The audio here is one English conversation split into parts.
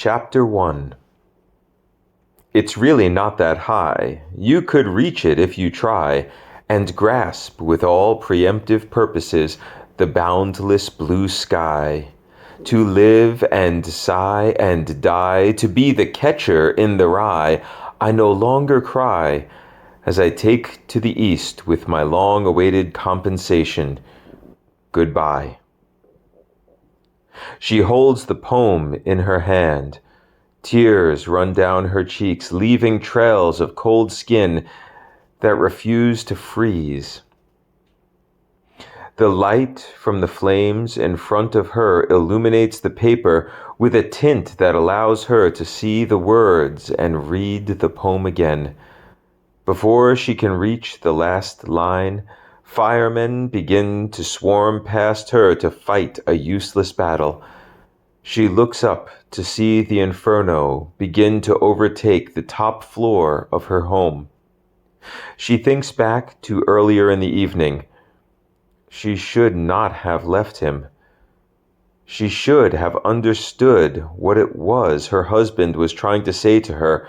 Chapter 1. It's really not that high. You could reach it if you try, and grasp with all preemptive purposes the boundless blue sky. To live and sigh and die, to be the catcher in the rye, I no longer cry, as I take to the east with my long-awaited compensation. Goodbye. She holds the poem in her hand. Tears run down her cheeks, leaving trails of cold skin that refuse to freeze. The light from the flames in front of her illuminates the paper with a tint that allows her to see the words and read the poem again. Before she can reach the last line, firemen begin to swarm past her to fight a useless battle. She looks up to see the inferno begin to overtake the top floor of her home. She thinks back to earlier in the evening. She should not have left him. She should have understood what it was her husband was trying to say to her.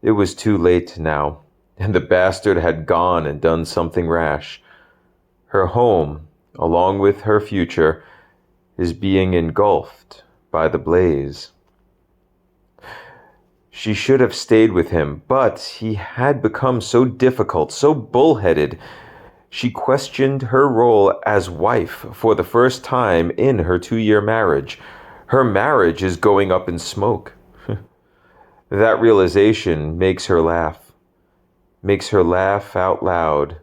It was too late now, and the bastard had gone and done something rash. Her home, along with her future, is being engulfed by the blaze. She should have stayed with him, but he had become so difficult, so bullheaded. She questioned her role as wife for the first time in her 2-year marriage. Her marriage is going up in smoke. That realization makes her laugh out loud.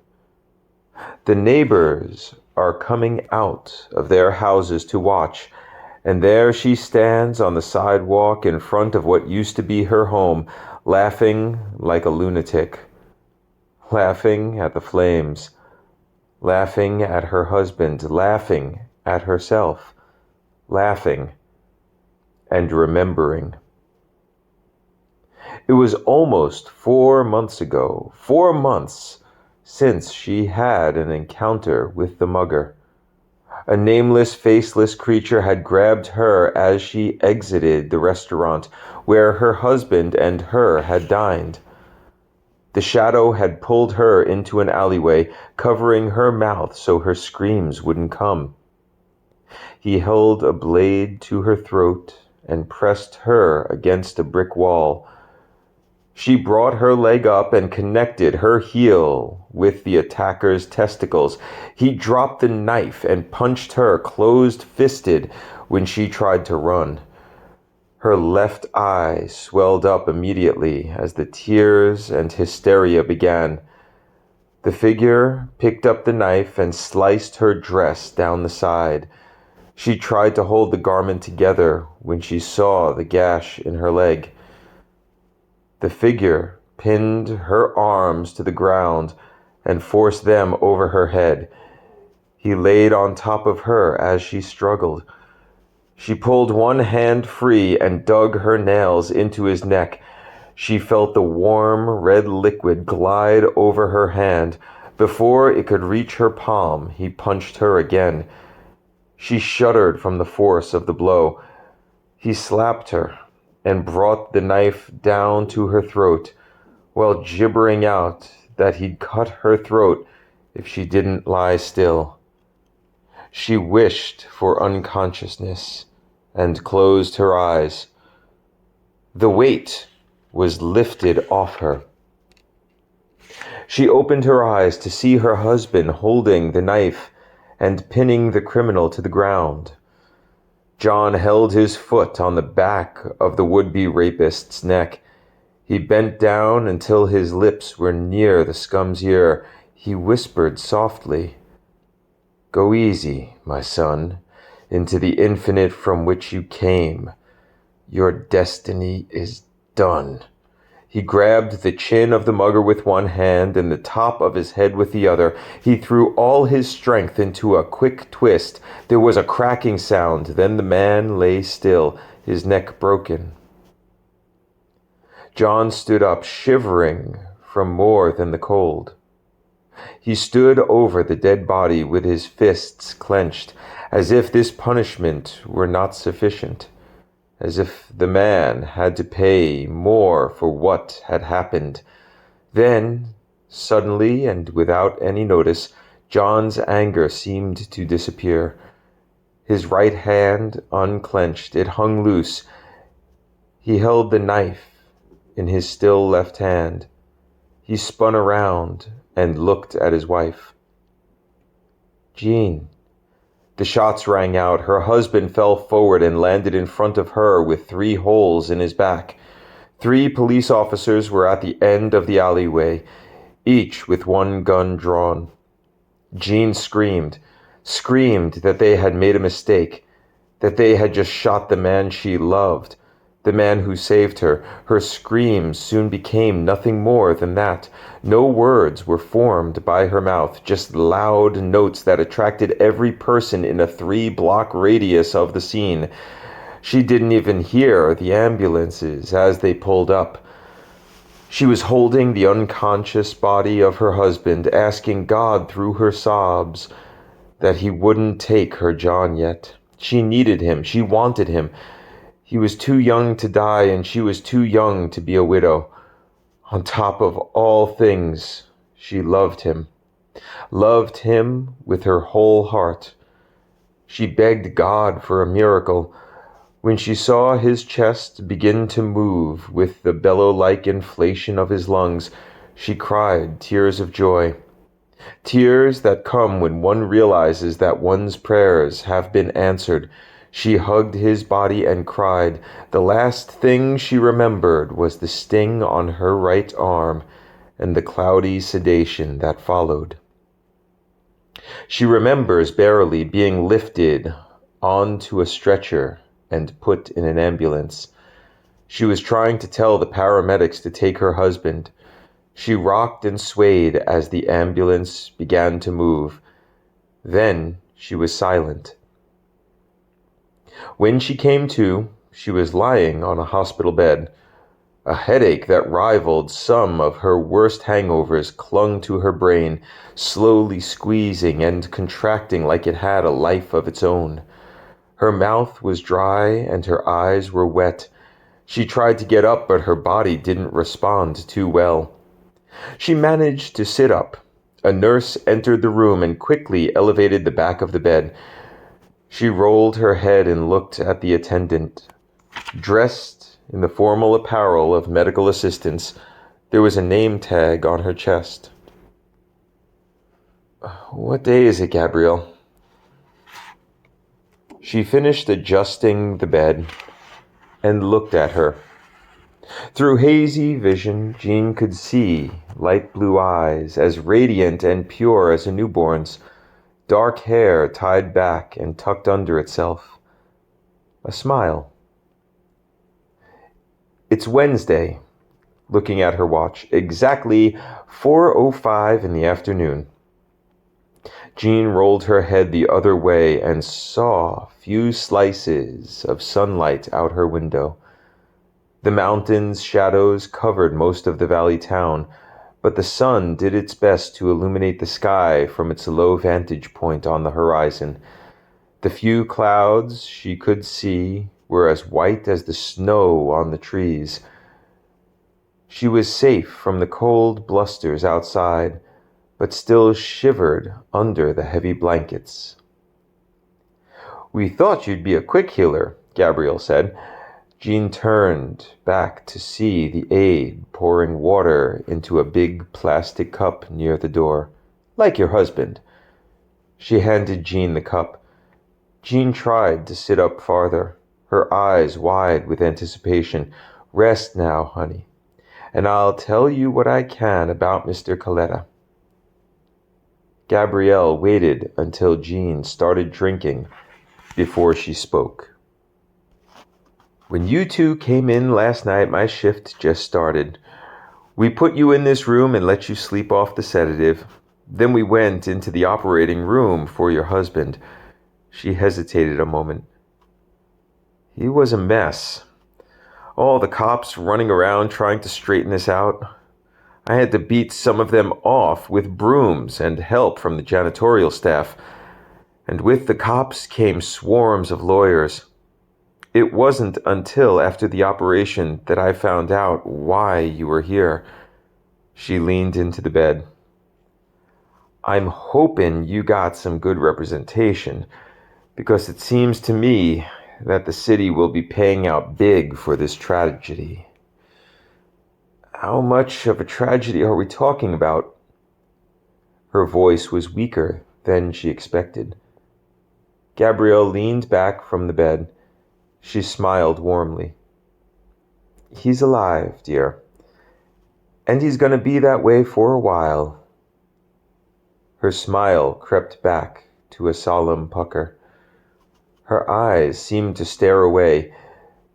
The neighbors are coming out of their houses to watch, and there she stands on the sidewalk in front of what used to be her home, laughing like a lunatic, laughing at the flames, laughing at her husband, laughing at herself, laughing and remembering. It was almost 4 months ago, 4 months since she had an encounter with the mugger. A nameless, faceless creature had grabbed her as she exited the restaurant where her husband and her had dined. The shadow had pulled her into an alleyway, covering her mouth so her screams wouldn't come. He held a blade to her throat and pressed her against a brick wall. She brought her leg up and connected her heel with the attacker's testicles. He dropped the knife and punched her closed-fisted when she tried to run. Her left eye swelled up immediately as the tears and hysteria began. The figure picked up the knife and sliced her dress down the side. She tried to hold the garment together when she saw the gash in her leg. The figure pinned her arms to the ground and forced them over her head. He laid on top of her as she struggled. She pulled one hand free and dug her nails into his neck. She felt the warm red liquid glide over her hand. Before it could reach her palm, he punched her again. She shuddered from the force of the blow. He slapped her and brought the knife down to her throat, while gibbering out that he'd cut her throat if she didn't lie still. She wished for unconsciousness and closed her eyes. The weight was lifted off her. She opened her eyes to see her husband holding the knife and pinning the criminal to the ground. John held his foot on the back of the would-be rapist's neck. He bent down until his lips were near the scum's ear. He whispered softly, "Go easy, my son, into the infinite from which you came. Your destiny is done." He grabbed the chin of the mugger with one hand and the top of his head with the other. He threw all his strength into a quick twist. There was a cracking sound. Then the man lay still, his neck broken. John stood up, shivering from more than the cold. He stood over the dead body with his fists clenched, as if this punishment were not sufficient, as if the man had to pay more for what had happened. Then, suddenly and without any notice, John's anger seemed to disappear. His right hand unclenched, it hung loose. He held the knife in his still left hand. He spun around and looked at his wife. "Jean." The shots rang out. Her husband fell forward and landed in front of her with 3 holes in his back. 3 police officers were at the end of the alleyway, each with 1 gun drawn. Jean screamed that they had made a mistake, that they had just shot the man she loved, the man who saved her. Her screams soon became nothing more than that. No words were formed by her mouth, just loud notes that attracted every person in a 3-block radius of the scene. She didn't even hear the ambulances as they pulled up. She was holding the unconscious body of her husband, asking God through her sobs that he wouldn't take her John yet. She needed him. She wanted him. He was too young to die, and she was too young to be a widow. On top of all things, she loved him with her whole heart. She begged God for a miracle. When she saw his chest begin to move with the bellow-like inflation of his lungs, she cried tears of joy. Tears that come when one realizes that one's prayers have been answered. She hugged his body and cried. The last thing she remembered was the sting on her right arm and the cloudy sedation that followed. She remembers barely being lifted onto a stretcher and put in an ambulance. She was trying to tell the paramedics to take her husband. She rocked and swayed as the ambulance began to move. Then she was silent. When she came to, she was lying on a hospital bed. A headache that rivaled some of her worst hangovers clung to her brain, slowly squeezing and contracting like it had a life of its own. Her mouth was dry and her eyes were wet. She tried to get up, but her body didn't respond too well. She managed to sit up. A nurse entered the room and quickly elevated the back of the bed. She rolled her head and looked at the attendant. Dressed in the formal apparel of medical assistants, there was a name tag on her chest. "What day is it, Gabrielle?" She finished adjusting the bed and looked at her. Through hazy vision, Jean could see light blue eyes, as radiant and pure as a newborn's, dark hair tied back and tucked under itself. A smile. "It's Wednesday," looking at her watch, "exactly 4:05 in the afternoon." Jean rolled her head the other way and saw few slices of sunlight out her window. The mountains' shadows covered most of the valley town, but the sun did its best to illuminate the sky from its low vantage point on the horizon. The few clouds she could see were as white as the snow on the trees. She was safe from the cold blusters outside, but still shivered under the heavy blankets. "We thought you'd be a quick healer," Gabrielle said. Jean turned back to see the aide pouring water into a big plastic cup near the door. "Like your husband." She handed Jean the cup. Jean tried to sit up farther, her eyes wide with anticipation. "Rest now, honey, and I'll tell you what I can about Mr. Coletta." Gabrielle waited until Jean started drinking before she spoke. "When you two came in last night, my shift just started. We put you in this room and let you sleep off the sedative. Then we went into the operating room for your husband." She hesitated a moment. "He was a mess. All the cops running around trying to straighten this out. I had to beat some of them off with brooms and help from the janitorial staff. And with the cops came swarms of lawyers. It wasn't until after the operation that I found out why you were here." She leaned into the bed. "I'm hoping you got some good representation, because it seems to me that the city will be paying out big for this tragedy." "How much of a tragedy are we talking about?" Her voice was weaker than she expected. Gabrielle leaned back from the bed. She smiled warmly. "He's alive, dear. And he's going to be that way for a while." Her smile crept back to a solemn pucker. Her eyes seemed to stare away,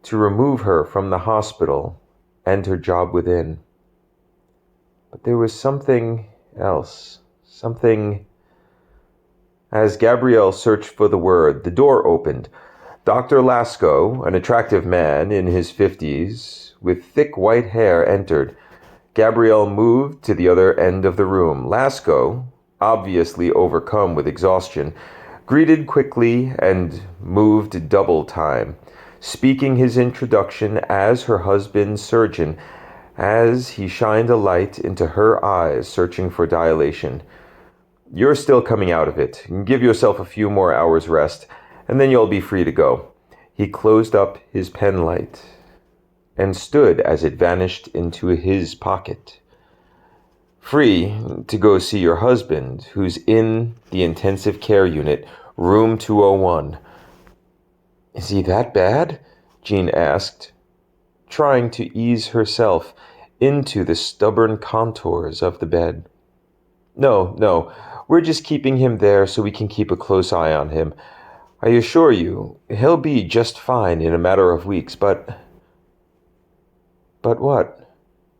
to remove her from the hospital and her job within. But there was something else, something... As Gabrielle searched for the word, the door opened. Dr. Lasko, an attractive man in his 50s, with thick white hair, entered. Gabrielle moved to the other end of the room. Lasko, obviously overcome with exhaustion, greeted quickly and moved double time, speaking his introduction as her husband's surgeon, as he shined a light into her eyes, searching for dilation. "You're still coming out of it. Give yourself a few more hours rest, and then you'll be free to go." He closed up his pen light and stood as it vanished into his pocket. "Free to go see your husband, who's in the intensive care unit, room 201. "Is he that bad?" Jean asked, trying to ease herself into the stubborn contours of the bed. No, we're just keeping him there so we can keep a close eye on him. I assure you, he'll be just fine in a matter of weeks, but..." "But what?"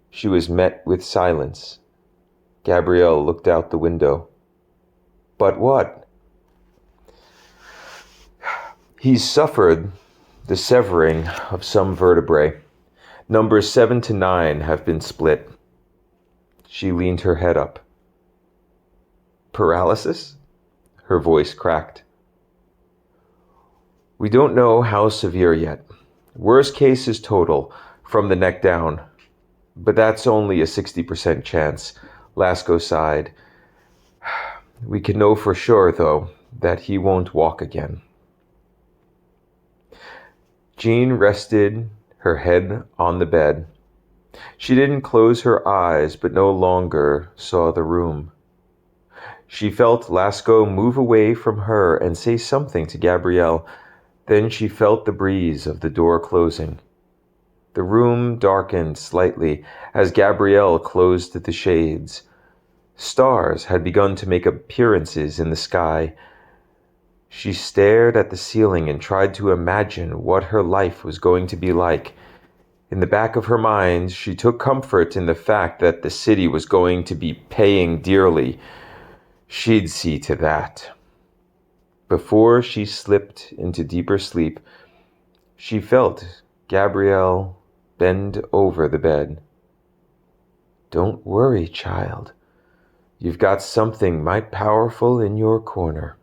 She was met with silence. Gabrielle looked out the window. "But what?" "He's suffered the severing of some vertebrae. Numbers 7 to 9 have been split." She leaned her head up. "Paralysis?" Her voice cracked. "We don't know how severe yet. Worst case is total, from the neck down. But that's only a 60% chance." Lasko sighed. "We can know for sure, though, that he won't walk again." Jean rested her head on the bed. She didn't close her eyes, but no longer saw the room. She felt Lasko move away from her and say something to Gabrielle. Then she felt the breeze of the door closing. The room darkened slightly as Gabrielle closed the shades. Stars had begun to make appearances in the sky. She stared at the ceiling and tried to imagine what her life was going to be like. In the back of her mind, she took comfort in the fact that the city was going to be paying dearly. She'd see to that. Before she slipped into deeper sleep, she felt Gabrielle bend over the bed. "Don't worry, child. You've got something might powerful in your corner."